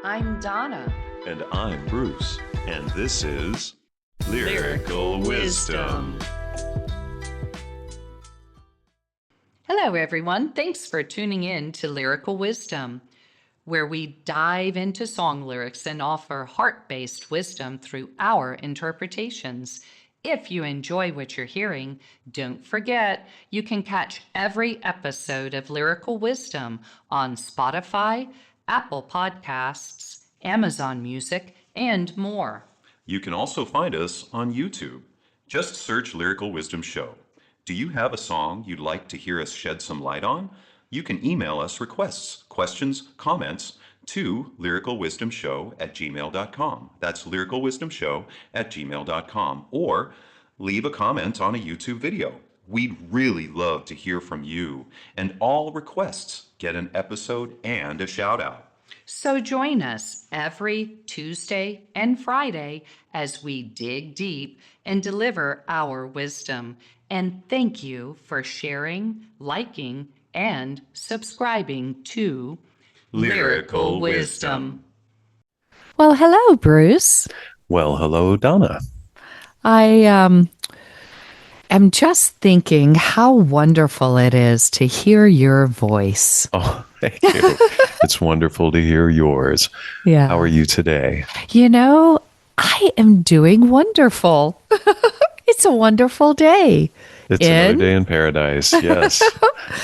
I'm Donna. And I'm Bruce. And this is Lyrical Wisdom. Hello, everyone. Thanks for tuning in to Lyrical Wisdom, where we dive into song lyrics and offer heart-based wisdom through our interpretations. If you enjoy what you're hearing, don't forget you can catch every episode of Lyrical Wisdom on Spotify, Apple Podcasts, Amazon Music, and more. You can also find us on YouTube. Just search Lyrical Wisdom Show. Do you have a song you'd like to hear us shed some light on? You can email us requests, questions, comments to lyricalwisdomshow@gmail.com. That's lyricalwisdomshow@gmail.com. Or leave a comment on a YouTube video. We'd really love to hear from you. And all requests get an episode and a shout out. So join us every Tuesday and Friday as we dig deep and deliver our wisdom. And thank you for sharing, liking, and subscribing to Lyrical Wisdom. Well, hello, Bruce. Well, hello, Donna. I am just thinking how wonderful it is to hear your voice. Oh, thank you. It's wonderful to hear yours. Yeah. How are you today? You know, I am doing wonderful. It's a wonderful day. It's another day in paradise. Yes.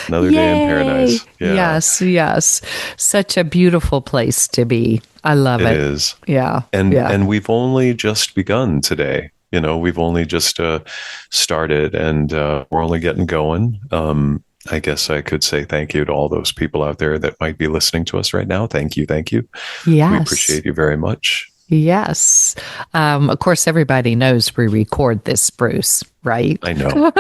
Another day in paradise. Yeah. Yes. Such a beautiful place to be. I love it. It is. Yeah. And we've only just begun today. You know, we've only just started and we're only getting going. I guess I could say thank you to all those people out there that might be listening to us right now. Thank you. Thank you. Yes. We appreciate you very much. Yes. Of course, everybody knows we record this, Bruce, right? I know.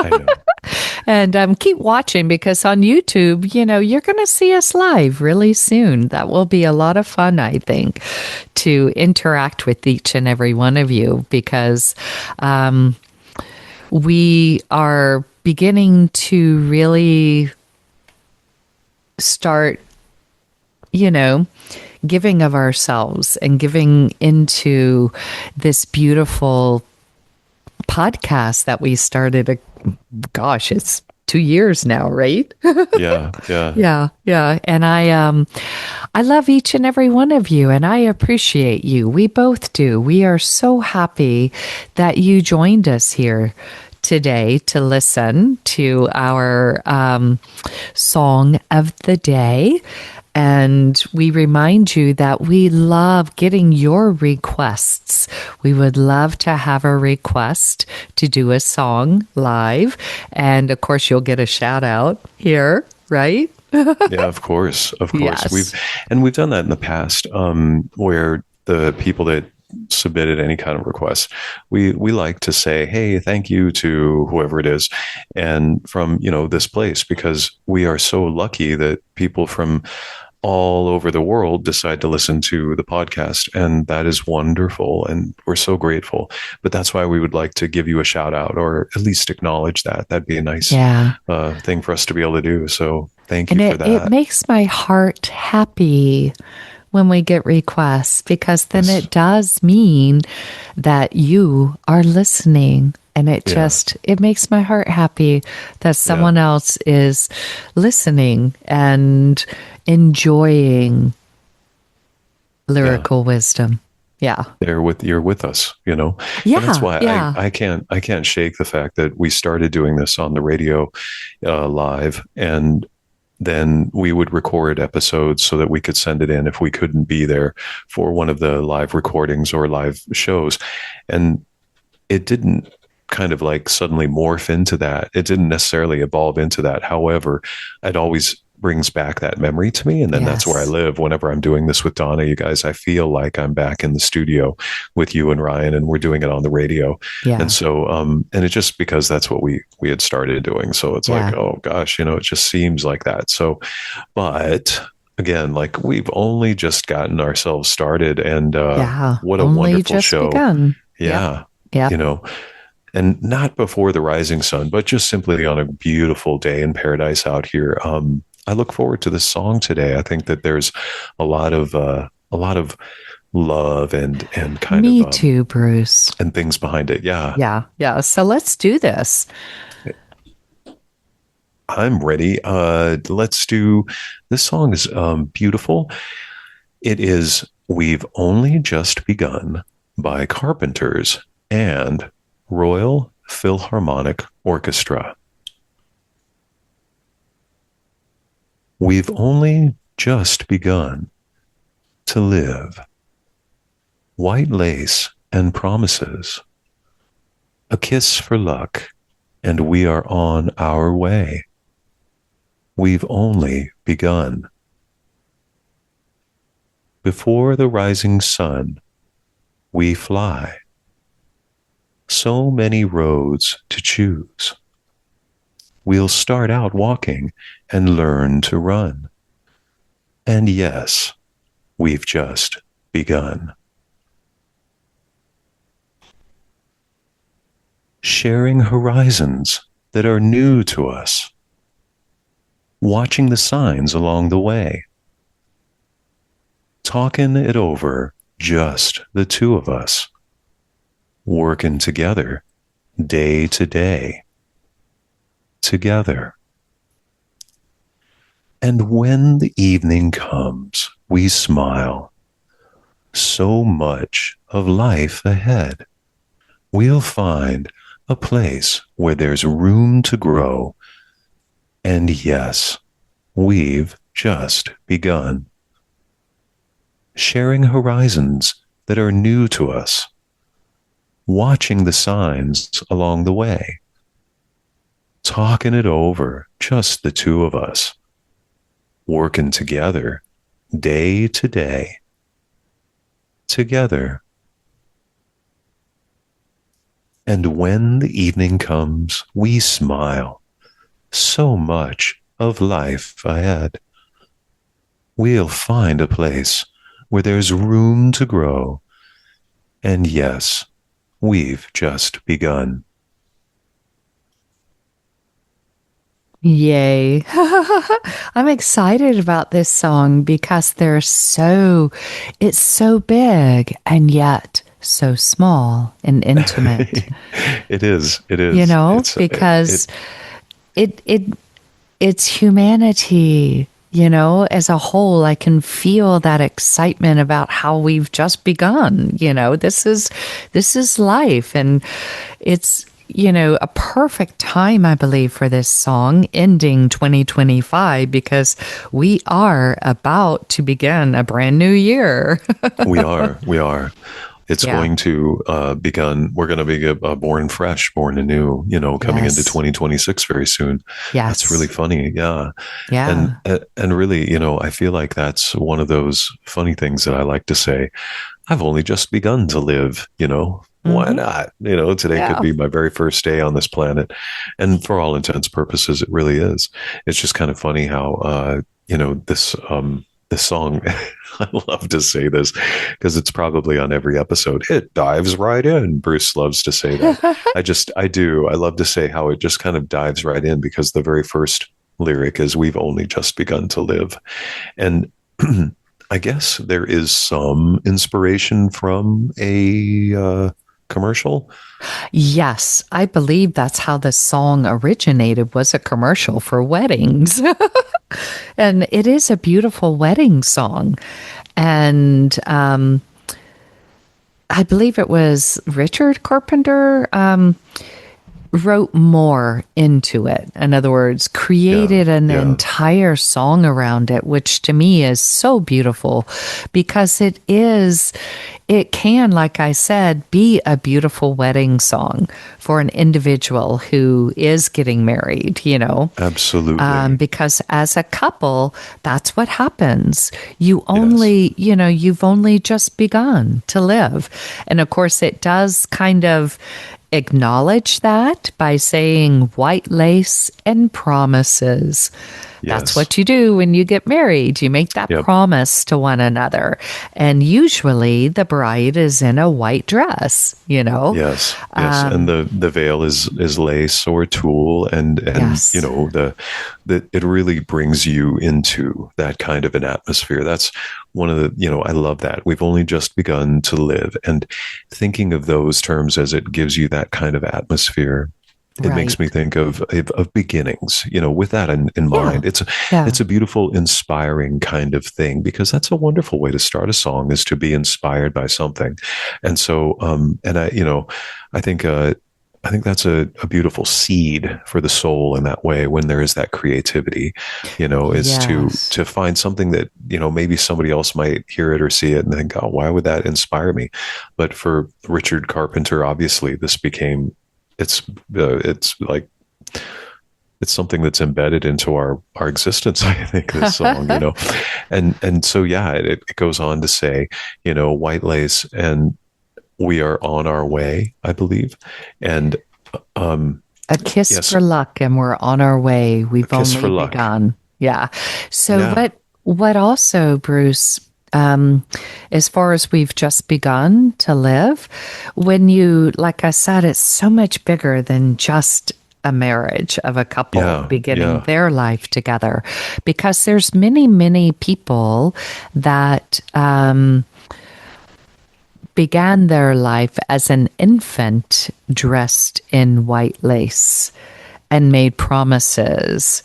And keep watching because on YouTube, you know, you're going to see us live really soon. That will be a lot of fun, I think, to interact with each and every one of you because we are beginning to really start, you know, giving of ourselves and giving into this beautiful podcast that we started. It's 2 years now, right? Yeah. And I love each and every one of you, and I appreciate you. We both do. We are so happy that you joined us here today to listen to our song of the day. And we remind you that we love getting your requests. We would love to have a request to do a song live. And of course, you'll get a shout out here, right? Yeah, of course. Yes. We've done that in the past where the people that submitted any kind of request, we like to say, hey, thank you to whoever it is and from, you know, this place, because we are so lucky that people from all over the world decide to listen to the podcast, and that is wonderful, and we're so grateful. But that's why we would like to give you a shout out, or at least acknowledge that. That'd be a nice thing for us to be able to do. So thank you for that. It makes my heart happy when we get requests, because then it does mean that you are listening. And it makes my heart happy that someone else is listening and enjoying lyrical wisdom. Yeah. You're with us, you know? Yeah. And that's why I can't shake the fact that we started doing this on the radio live, and then we would record episodes so that we could send it in if we couldn't be there for one of the live recordings or live shows. And it didn't kind of like suddenly morph into that. It didn't necessarily evolve into that. However, it always brings back that memory to me. And then that's where I live. Whenever I'm doing this with Donna, you guys, I feel like I'm back in the studio with you and Ryan, and we're doing it on the radio. Yeah. And so, and it's just because that's what we had started doing. So it's like, oh gosh, you know, it just seems like that. So, but again, like we've only just gotten ourselves started, and what a wonderful show. Begun. Yeah. You know, and not before the rising sun, but just simply on a beautiful day in paradise out here. I look forward to this song today. I think that there's a lot of a lot of love and kind of Me too, Bruce. and things behind it. Yeah. Yeah, yeah. So let's do this. I'm ready. Let's do this song is beautiful. It is We've Only Just Begun by Carpenters and Royal Philharmonic Orchestra. We've only just begun to live. White lace and promises. A kiss for luck, and we are on our way. We've only begun. Before the rising sun, we fly. So many roads to choose. We'll start out walking and learn to run. And yes, we've just begun. Sharing horizons that are new to us. Watching the signs along the way. Talking it over, just the two of us. Working together, day to day. Together. And when the evening comes, we smile. So much of life ahead. We'll find a place where there's room to grow. And yes, we've just begun. Sharing horizons that are new to us. Watching the signs along the way. Talking it over, just the two of us. Working together, day to day. Together. And when the evening comes, we smile. So much of life ahead. We'll find a place where there's room to grow. And yes, we've just begun. Yay. I'm excited about this song because it's so big and yet so small and intimate. It is. You know, because it's humanity, you know, as a whole. I can feel that excitement about how we've just begun. You know, this is life, and it's, you know, a perfect time, I believe, for this song ending 2025, because we are about to begin a brand new year. We are. It's going to begun. We're going to be born fresh, born anew, you know, coming into 2026 very soon. Yes. That's really funny. Yeah. Yeah. And really, you know, I feel like that's one of those funny things that I like to say. I've only just begun to live, you know. Why not? You know, today could be my very first day on this planet. And for all intents and purposes, it really is. It's just kind of funny how, you know, this song, I love to say this because it's probably on every episode. It dives right in. Bruce loves to say that. I do. I love to say how it just kind of dives right in, because the very first lyric is "We've only just begun to live." And I guess there is some inspiration from a commercial. Yes, I believe that's how the song originated, was a commercial for weddings. And it is a beautiful wedding song. And I believe it was Richard Carpenter wrote more into it. In other words, created an entire song around it, which to me is so beautiful, because it can, like I said, be a beautiful wedding song for an individual who is getting married, you know. Absolutely. Because as a couple, that's what happens. You only, you know, you've only just begun to live. And of course, it does kind of acknowledge that by saying white lace and promises. That's Yes. what you do when you get married. You make that Yep. promise to one another. And usually the bride is in a white dress, you know? Yes, yes, and the veil is lace or tulle, and Yes. the it really brings you into that kind of an atmosphere. That's one of the, I love that. We've only just begun to live, and thinking of those terms as it gives you that kind of atmosphere, it makes me Right. think of beginnings, with that in Yeah. mind. Yeah. It's a beautiful, inspiring kind of thing, because that's a wonderful way to start a song, is to be inspired by something. And so, and I think that's a beautiful seed for the soul in that way, when there is that creativity, is Yes. to find something that, maybe somebody else might hear it or see it and think, oh, why would that inspire me? But for Richard Carpenter, obviously this became, it's like, it's something that's embedded into our existence. I think this song, and so yeah, it goes on to say, white lace, and we are on our way, I believe, and A kiss yes, for luck, and we're on our way. a We've kiss for only luck. begun. Yeah. So Yeah, what also, Bruce, as far as we've just begun to live, when you, like I said, it's so much bigger than just a marriage of a couple yeah, beginning yeah, their life together, because there's many people that began their life as an infant dressed in white lace and made promises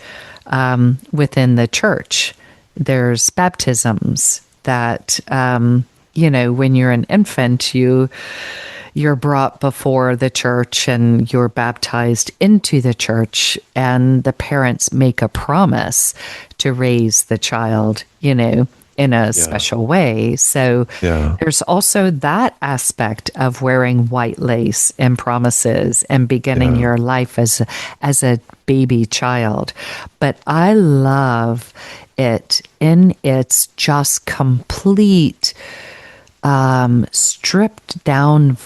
within the church. There's baptisms that, when you're an infant, you're brought before the church and you're baptized into the church, and the parents make a promise to raise the child, in a yeah, special way. So yeah, there's also that aspect of wearing white lace and promises and beginning yeah, your life as a baby child. But I love it in its just complete stripped down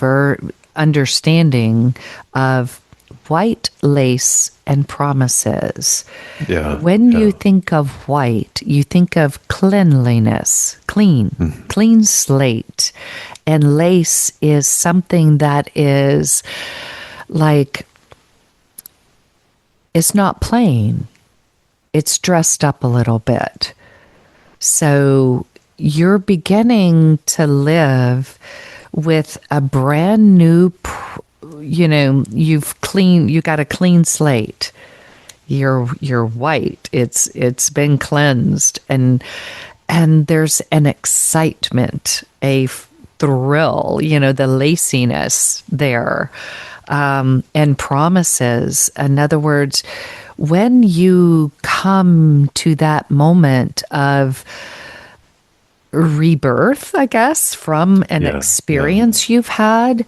understanding of white lace and promises. yeah, When you yeah, think of white, you think of cleanliness, mhm, clean slate. And lace is something that is like, it's not plain, it's dressed up a little bit. So you're beginning to live with a brand new, you got a clean slate. You're white. It's been cleansed, and there's an excitement, a thrill, the laciness there, and promises. In other words, when you come to that moment of rebirth, I guess, from an yeah, yeah, experience you've had,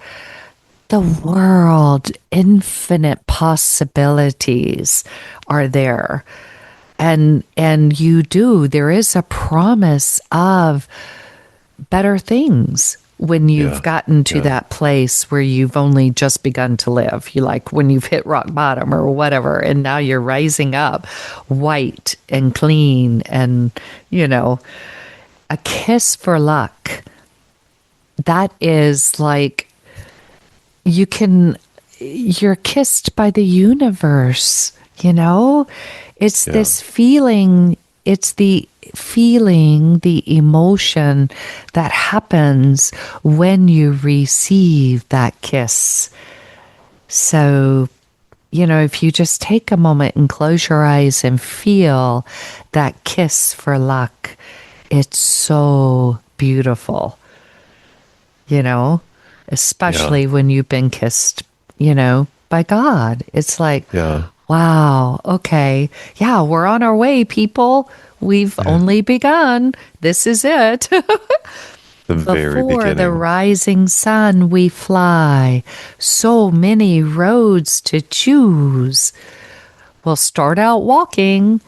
the world, infinite possibilities are there. And there is a promise of better things when you've yeah, gotten to yeah, that place where you've only just begun to live. You like when you've hit rock bottom or whatever, and now you're rising up white and clean, and a kiss for luck. That is like, you're kissed by the universe, It's yeah, this feeling, it's the feeling, the emotion that happens when you receive that kiss. So, if you just take a moment and close your eyes and feel that kiss for luck, it's so beautiful, you know, yeah, especially when you've been kissed, by God. It's like, yeah, wow, okay. Yeah, we're on our way, people. We've yeah. only begun. This is it. The very Before the beginning. rising sun, we fly. So many roads to choose. We'll start out walking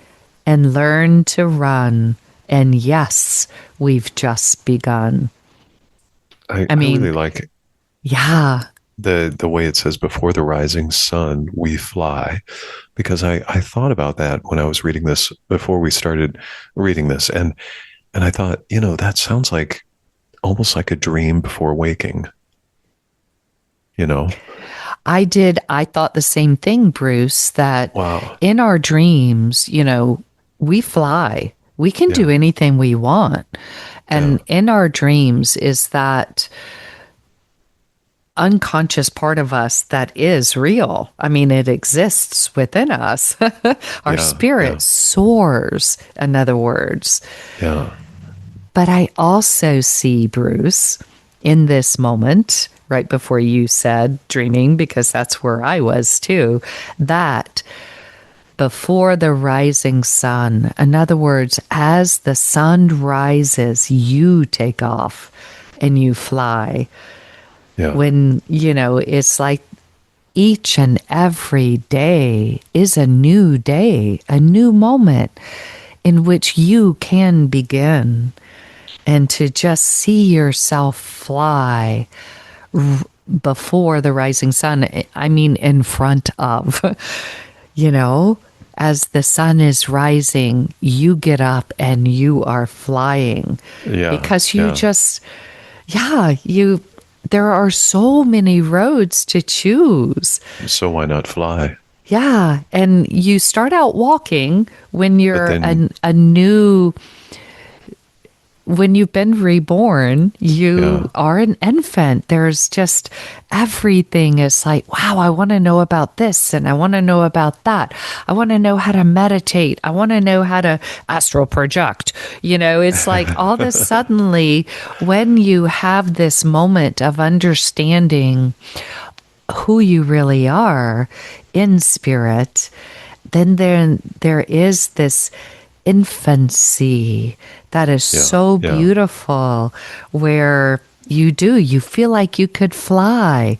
and learn to run. And yes, we've just begun. I I mean, really like yeah. the way it says before the rising sun we fly, because I thought about that when I was reading this before we started reading this, and I thought, that sounds like almost like a dream before waking, you know. I thought the same thing, Bruce, that Wow. in our dreams, we fly. We can do Yeah. anything we want. Yeah. And in our dreams is that unconscious part of us that is real. I mean, it exists within us. Our Yeah. spirit Yeah. soars, in other words. Yeah. But I also see, Bruce, in this moment, right before you said dreaming, because that's where I was too, that before the rising sun, in other words, as the sun rises, you take off and you fly. Yeah. When, it's like each and every day is a new day, a new moment in which you can begin, and to just see yourself fly before the rising sun. I mean, in front of, as the sun is rising, you get up and you are flying Yeah. because you Yeah. just, there are so many roads to choose. So why not fly? Yeah. And you start out walking when you're then- a new, when you've been reborn, you Yeah. are an infant. There's just everything is like, wow, I want to know about this and I want to know about that. I want to know how to meditate. I want to know how to astral project. It's like all this suddenly, when you have this moment of understanding who you really are in spirit, then there is this infancy that is so Yeah. beautiful, where you feel like you could fly,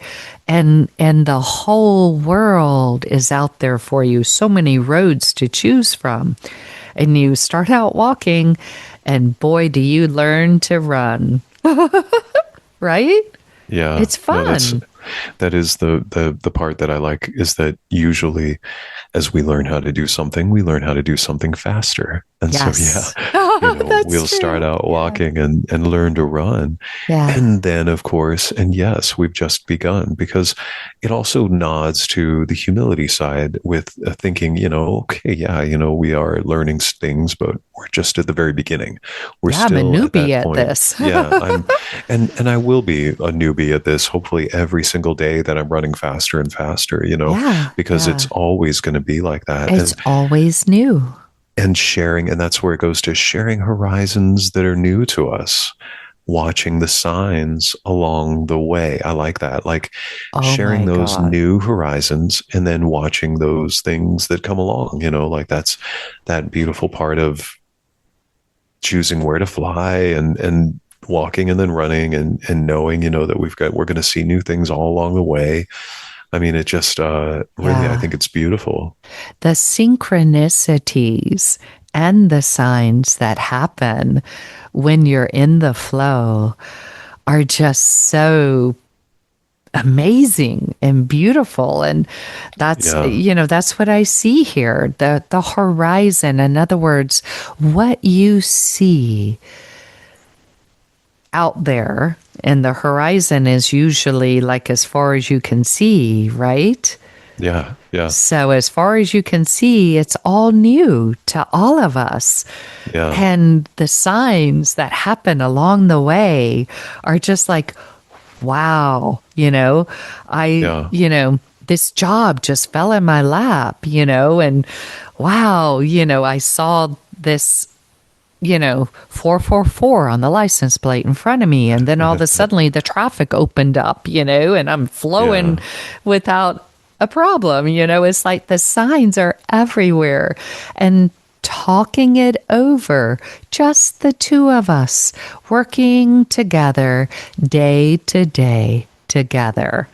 and the whole world is out there for you, so many roads to choose from, and you start out walking, and boy, do you learn to run. Right? Yeah. It's fun. That is the part that I like, is that usually as we learn how to do something, we learn how to do something faster. And Yes. so, yeah, That's we'll start true. out walking and learn to run. Yeah. And then, of course, and yes, we've just begun, because it also nods to the humility side with thinking, okay, yeah, we are learning things, but we're just at the very beginning. We're Yeah, I'm a still at newbie that at point. this. Yeah, and I will be a newbie at this, hopefully every single day that I'm running faster and faster, Yeah, because yeah. it's always going to be like that. It's always new. And sharing, and that's where it goes to sharing horizons that are new to us, watching the signs along the way. I like that. Like Oh sharing my those God. new horizons and then watching those things that come along, like that's that beautiful part of choosing where to fly, and walking and then running, and knowing, that we're going to see new things all along the way. I mean, it just really, I Yeah. think it's beautiful. The synchronicities and the signs that happen when you're in the flow are just so amazing and beautiful. And that's, Yeah. that's what I see here. The horizon, in other words, what you see out there, and the horizon is usually like as far as you can see, right? Yeah. Yeah. So as far as you can see, it's all new to all of us. Yeah. And the signs that happen along the way are just like, wow, this job just fell in my lap, and wow, I saw this 444 on the license plate in front of me. And then all of a sudden the traffic opened up, and I'm flowing without a problem. It's like the signs are everywhere. And talking it over, just the two of us working together day to day together,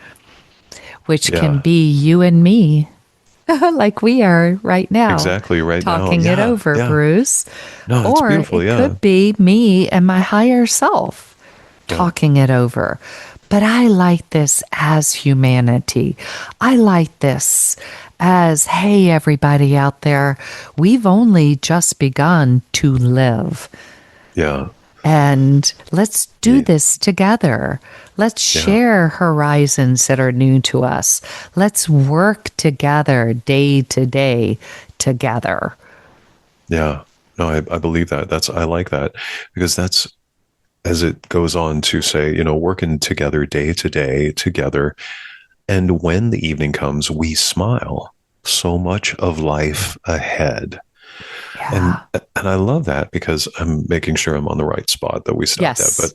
which can be you and me. Like we are right now. Exactly, right now. Talking it over, Bruce. No, it's or beautiful, it could be me and my higher self talking it over. but I like this as humanity. I like this as, hey, everybody out there, we've only just begun to live. Yeah. And let's do this together. Let's share horizons that are new to us. Let's work together day to day together. Yeah. No, I believe that. I like that, because that's, as it goes on to say, working together day to day together. And when the evening comes, we smile. So much of life ahead. Yeah. And I love that, because I'm making sure I'm on the right spot that we stopped Yes. at. But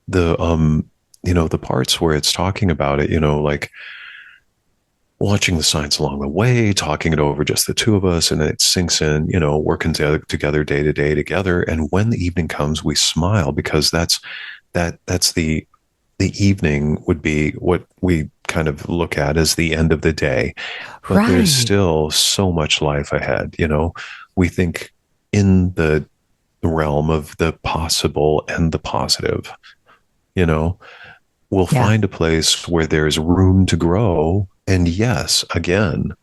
the parts where it's talking about it, like watching the signs along the way, talking it over, just the two of us, and it sinks in, working together day to day together. And when the evening comes, we smile, because that's the evening would be what we kind of look at as the end of the day. But there's still so much life ahead. We think in the realm of the possible and the positive. We'll find a place where there's room to grow. And yes, again,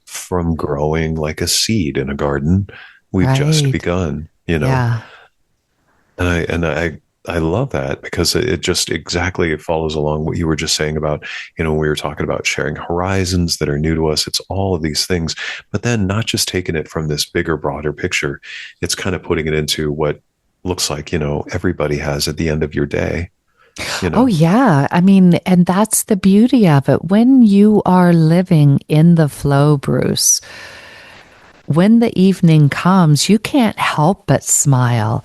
from growing like a seed in a garden, we've just begun, Yeah. And I love that, because it just exactly, it follows along what you were just saying about, we were talking about sharing horizons that are new to us. It's all of these things, but then not just taking it from this bigger, broader picture. It's kind of putting it into what looks like, everybody has at the end of your day. Oh, yeah. I mean, and that's the beauty of it. When you are living in the flow, Bruce, when the evening comes, you can't help but smile.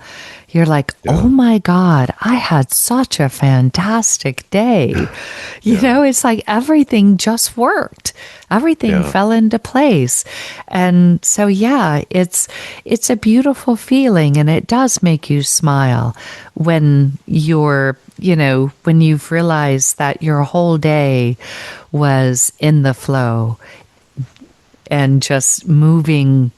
You're like, oh my God, I had such a fantastic day. It's like everything just worked. Everything fell into place. And so, it's a beautiful feeling, and it does make you smile when when you've realized that your whole day was in the flow and just moving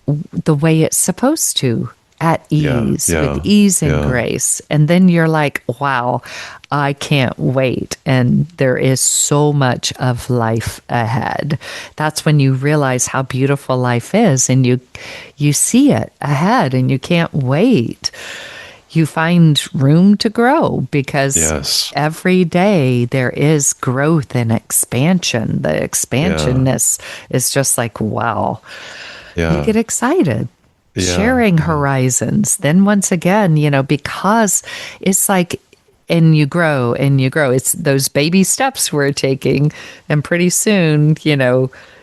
the way it's supposed to, at ease, with ease and grace. And then you're like, wow, I can't wait. And there is so much of life ahead. That's when you realize how beautiful life is, and you see it ahead, and you can't wait. You find room to grow, because every day there is growth and expansion. The expansion is just like, wow. You get excited. Sharing horizons. Then once again, because it's like, and you grow and you grow. It's those baby steps we're taking. And pretty soon,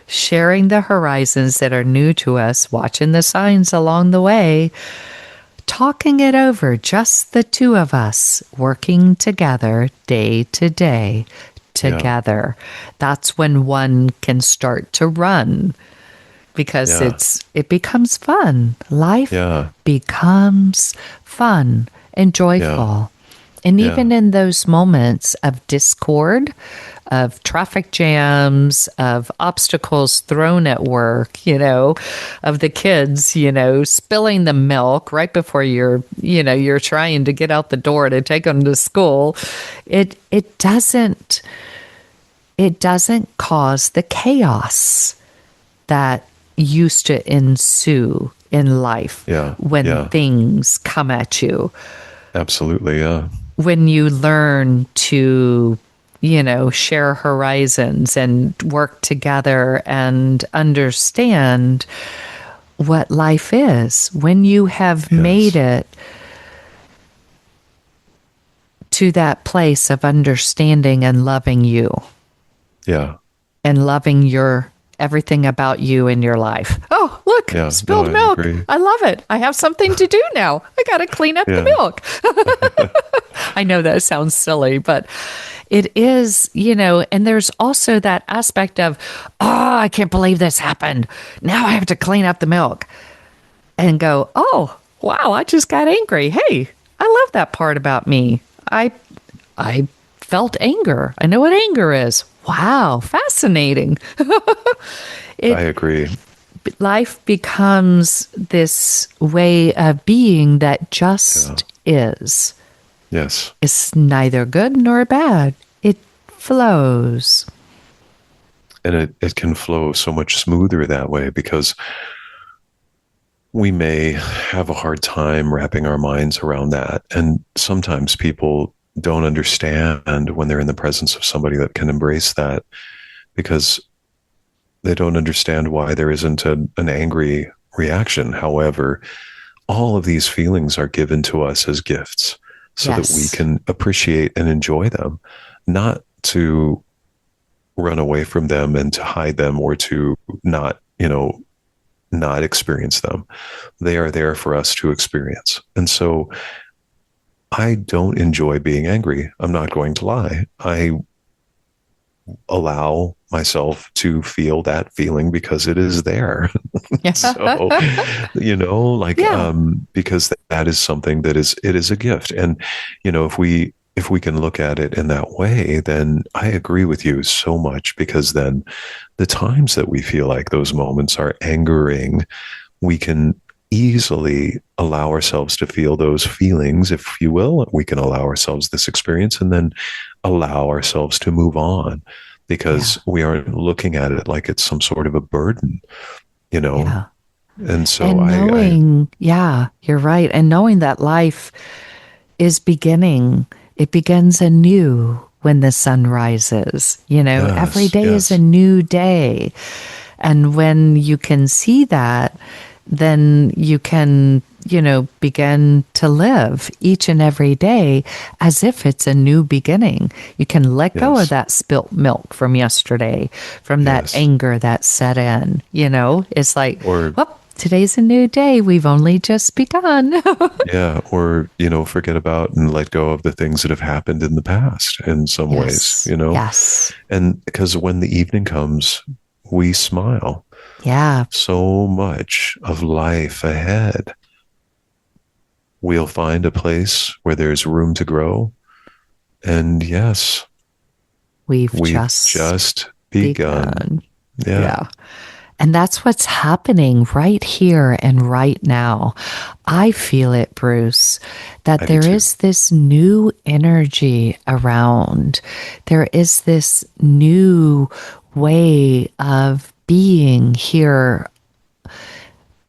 sharing the horizons that are new to us, watching the signs along the way, talking it over, just the two of us, working together day to day together. That's when one can start to run, because it becomes fun. Life becomes fun and joyful. And even in those moments of discord, of traffic jams, of obstacles thrown at work, of the kids, spilling the milk right before you're trying to get out the door to take them to school, it doesn't cause the chaos that used to ensue in life when things come at you. Absolutely, yeah. When you learn to, share horizons and work together and understand what life is, when you have made it to that place of understanding and loving you. Yeah. And loving everything about you in your life. Oh, look, spilled milk. I love it. I have something to do now. I got to clean up the milk. I know that sounds silly, but it is, and there's also that aspect of, oh, I can't believe this happened. Now I have to clean up the milk, and go, oh, wow, I just got angry. Hey, I love that part about me. I felt anger. I know what anger is. Wow, fascinating. I agree. Life becomes this way of being that just is. Yes. It's neither good nor bad. It flows. And it can flow so much smoother that way because we may have a hard time wrapping our minds around that. And sometimes people don't understand when they're in the presence of somebody that can embrace that because they don't understand why there isn't an angry reaction. However, all of these feelings are given to us as gifts so that we Yes. can appreciate and enjoy them, not to run away from them and to hide them or to not, not experience them. They are there for us to experience. And so I don't enjoy being angry. I'm not going to lie. I allow myself to feel that feeling because it is there. So, like, Yeah. because that is something it is a gift. And, if we can look at it in that way, then I agree with you so much because then the times that we feel like those moments are angering, we can easily allow ourselves to feel those feelings, if you will. We can allow ourselves this experience and then allow ourselves to move on Yeah. because we aren't looking at it like it's some sort of a burden, you know? Yeah. And so And knowing, yeah, you're right. And knowing that life is beginning, it begins anew when the sun rises. Every yes, day is a yes, new day. And when you can see that, then you can, begin to live each and every day as if it's a new beginning. You can let go of yes, that spilt milk from yesterday, from that yes. anger that set in. It's like, Or, well, today's a new day. We've only just begun. yeah, or, forget about and let go of the things that have happened in the past in some ways, Yes. Yes. And because when the evening comes, we smile. Yeah. So much of life ahead. We'll find a place where there's room to grow. And yes, We've we've just just begun. begun. Yeah, Yeah. And that's what's happening right here and right now. I feel it, Bruce, that I do there too. is this new energy around. There is this new way of being here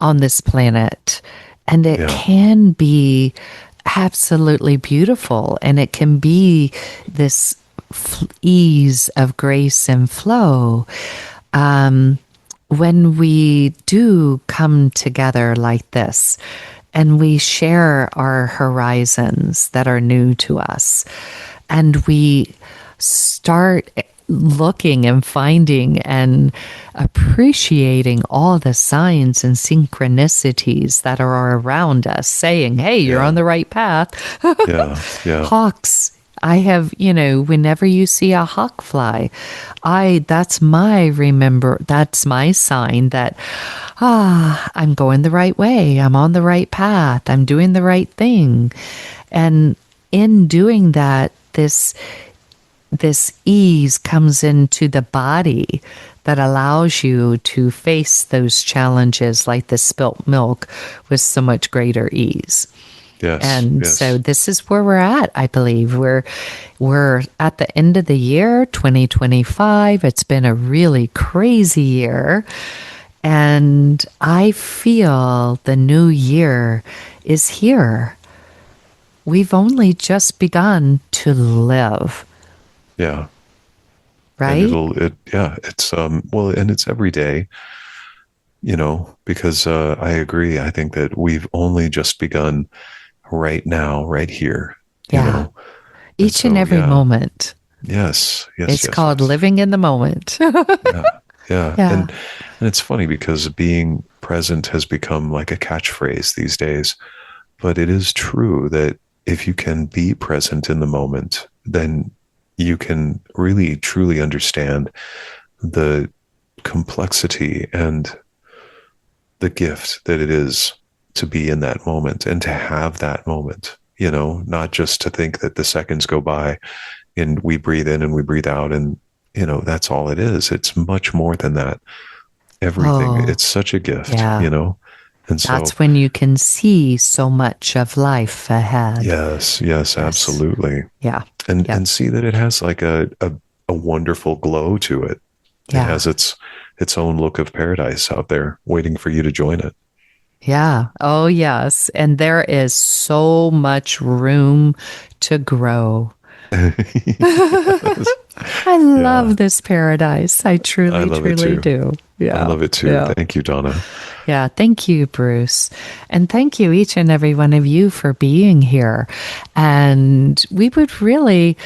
on this planet. And it Yeah, can be absolutely beautiful. And it can be this ease of grace and flow. When we do come together like this and we share our horizons that are new to us and we start looking and finding and appreciating all the signs and synchronicities that are around us saying, hey, you're on yeah, the right path. yeah, yeah, Hawks. I have, whenever you see a hawk fly, that's my sign that, I'm going the right way. I'm on the right path. I'm doing the right thing. And in doing that, this ease comes into the body that allows you to face those challenges like the spilt milk with so much greater ease. yes, And so yes, this is where we're at, I believe. We're at the end of the year, 2025. It's been a really crazy year. And I feel the new year is here. We've only just begun to live, yeah. And right? it's, well, and it's every day, because I agree. I think that we've only just begun right now, right here, Yeah. And Each and so, every yeah, moment. yes, yes, It's yes, called yes. living in the moment. Yeah, yeah. Yeah. And it's funny because being present has become like a catchphrase these days. But it is true that if you can be present in the moment, then you can really truly understand the complexity and the gift that it is to be in that moment and to have that moment, not just to think that the seconds go by and we breathe in and we breathe out and, that's all it is. It's much more than that. Everything. Oh, It's such a gift, yeah. And so, That's when you can see so much of life ahead. yes, absolutely. Yeah. And see that it has like a wonderful glow to it. It Yeah. has its own look of paradise out there waiting for you to join it. Yeah. Oh, yes. And there is so much room to grow. Yes. I Yeah. love this paradise. I I truly, love it truly too. do. I Yeah. love it too. Yeah. Thank you, Donna. Yeah. Thank you, Bruce. And thank you, each and every one of you, for being here. And we would really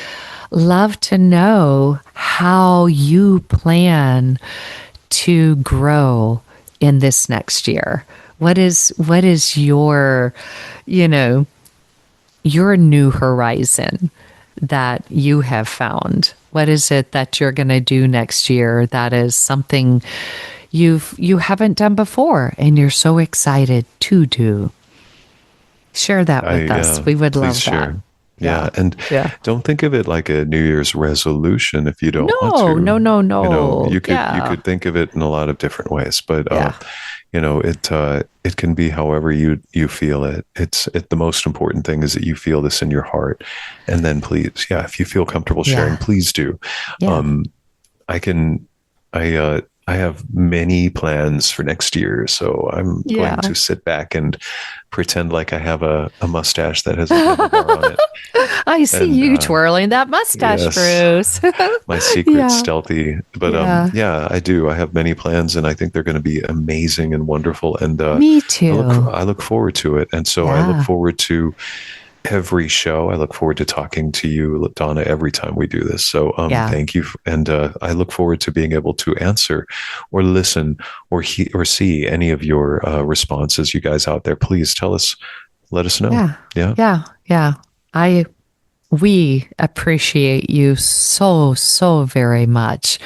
love to know how you plan to grow in this next year. What is your, you know, your new horizon that you have found? What is it that you're going to do next year that is something you haven't done before and you're so excited to do? Share that with us. We would Please love that. share. Yeah. Yeah, and Yeah. don't think of it like a New Year's resolution if you don't want No, to. no, no, You know, no. you Yeah. could think of it in a lot of different ways, but Yeah. it can be however you feel it. The most important thing is that you feel this in your heart, and then please, yeah, if you feel comfortable sharing, Yeah. please do. Yeah. I can, I have many plans for next year, so I'm going Yeah. to sit back and pretend like I have a mustache that has a handlebar on it. I see And you twirling that mustache, yes, Bruce. my secret Yeah. stealthy. But Yeah. yeah, I do. I have many plans, and I think they're going to be amazing and wonderful. And Me too. I look forward to it. And so I look Yeah. forward to every show. I look forward to talking to you, Donna, every time we do this. So Yeah. thank you, and I look forward to being able to answer, or listen, or see any of your responses. You guys out there, please tell us. Let us know. Yeah. Yeah. Yeah. Yeah. We appreciate you so, so very much.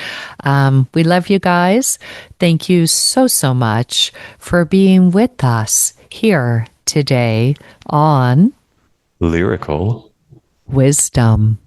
We love you guys. Thank you so, so much for being with us here today on Lyrical Wisdom.